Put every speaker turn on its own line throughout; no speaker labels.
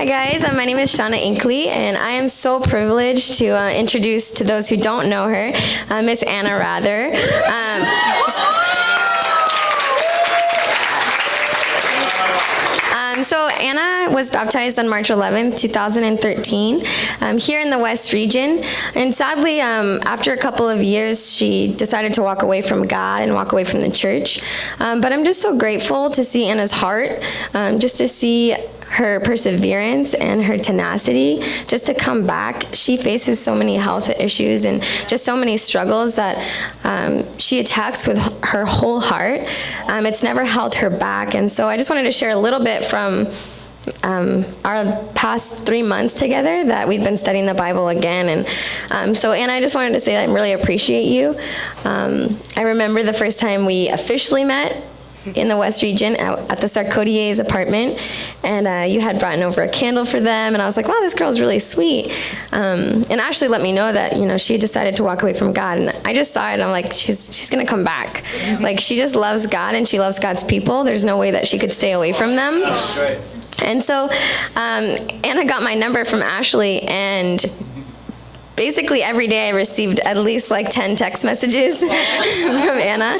Hi guys, my name is Shauna Inkley, and I am so privileged to introduce to those who don't know her, Miss Anna Rather. So Anna was baptized on March 11th, 2013, here in the West region. And sadly, after a couple of years, she decided to walk away from God and walk away from the church. But I'm just so grateful to see Anna's heart, just to see her perseverance and her tenacity just to come back. She faces so many health issues and just so many struggles that she attacks with her whole heart. It's never held her back. And so I just wanted to share a little bit from our past 3 months together that we've been studying the Bible again. And so Anna, I just wanted to say that I really appreciate you. I remember the first time we officially met in the West region at the Sarkodier's apartment, and you had brought over a candle for them, and I was like, wow, this girl's really sweet. And Ashley let me know that, she decided to walk away from God, and I just saw it, and I'm like, she's gonna come back. Like, she just loves God, and she loves God's people. There's no way that she could stay away from them. That's right. And so Anna got my number from Ashley, and basically every day I received at least like 10 text messages from Anna.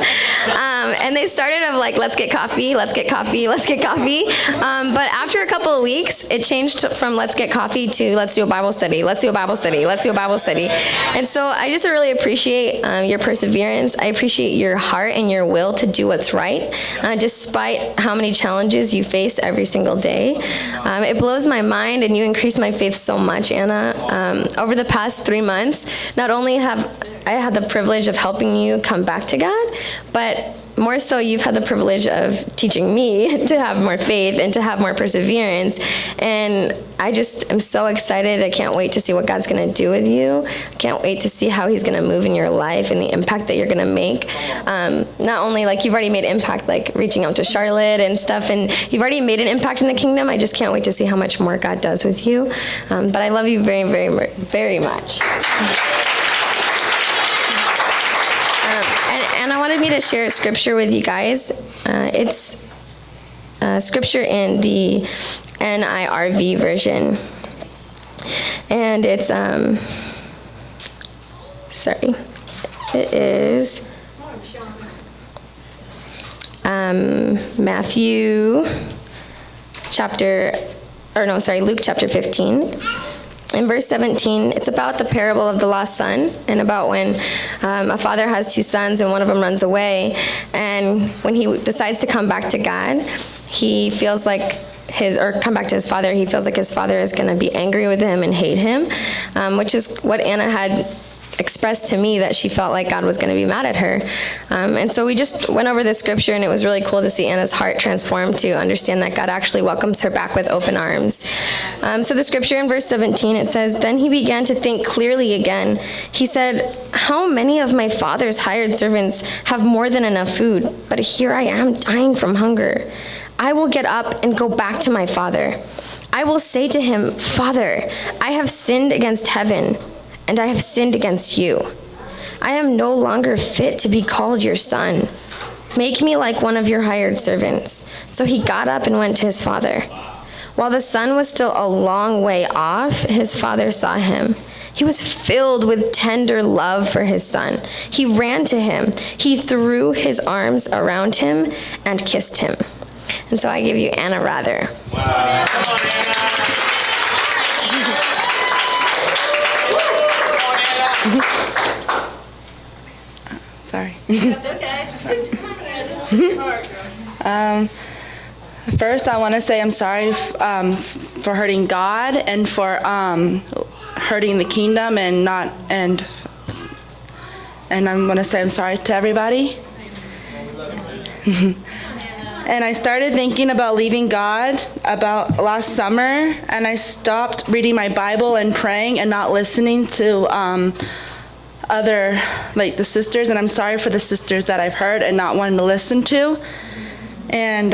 And they started of like, let's get coffee, let's get coffee, let's get coffee. But after a couple of weeks, it changed from let's get coffee to let's do a Bible study, let's do a Bible study, let's do a Bible study. And so I just really appreciate your perseverance. I appreciate your heart and your will to do what's right, despite how many challenges you face every single day. It blows my mind, and you increase my faith so much, Anna. Over the past 3 months, not only have I had the privilege of helping you come back to God, but more so you've had the privilege of teaching me to have more faith and to have more perseverance. And I just am so excited. I can't wait to see what God's going to do with you. I can't wait to see how he's going to move in your life and the impact that you're going to make. Not only like you've already made impact like reaching out to Charlotte and stuff, and you've already made an impact in the kingdom. I just can't wait to see how much more God does with you. But I love you very, very, very much. Anna wanted me to share a scripture with you guys. It's scripture in the NIRV version. And it's, it is Luke chapter 15. In verse 17, it's about the parable of the lost son, and about when a father has 2 sons and one of them runs away. And when he decides to come back to God, he feels like come back to his father, he feels like his father is going to be angry with him and hate him, which is what Anna had expressed to me, that she felt like God was going to be mad at her. And so we just went over this scripture, and it was really cool to see Anna's heart transform to understand that God actually welcomes her back with open arms. So the scripture in verse 17, it says, "Then he began to think clearly again. He said, 'How many of my father's hired servants have more than enough food? But here I am dying from hunger. I will get up and go back to my father. I will say to him, Father, I have sinned against heaven, and I have sinned against you. I am no longer fit to be called your son. Make me like one of your hired servants.' So he got up and went to his father. While the son was still a long way off, his father saw him. He was filled with tender love for his son. He ran to him. He threw his arms around him and kissed him." And so I give you Anna Rather. Wow. Come on, Anna.
Sorry.
That's okay.
First, I want to say I'm sorry for hurting God and for hurting the kingdom, and I'm going to say I'm sorry to everybody. And I started thinking about leaving God about last summer, and I stopped reading my Bible and praying and not listening to other, like the sisters, and I'm sorry for the sisters that I've heard and not wanting to listen to. And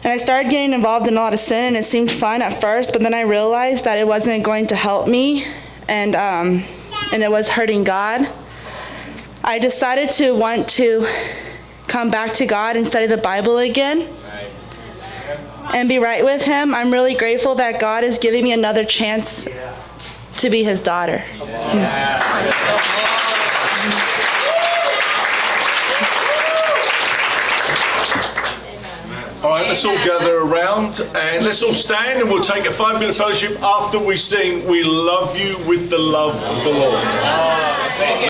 I started getting involved in a lot of sin, and it seemed fun at first, but then I realized that it wasn't going to help me, and it was hurting God. I decided to want to come back to God and study the Bible again. and be right with him. I'm really grateful that God is giving me another chance to be his daughter.
All right, let's all gather around and let's all stand and we'll take a 5-minute fellowship after we sing "We Love You with the Love of the Lord."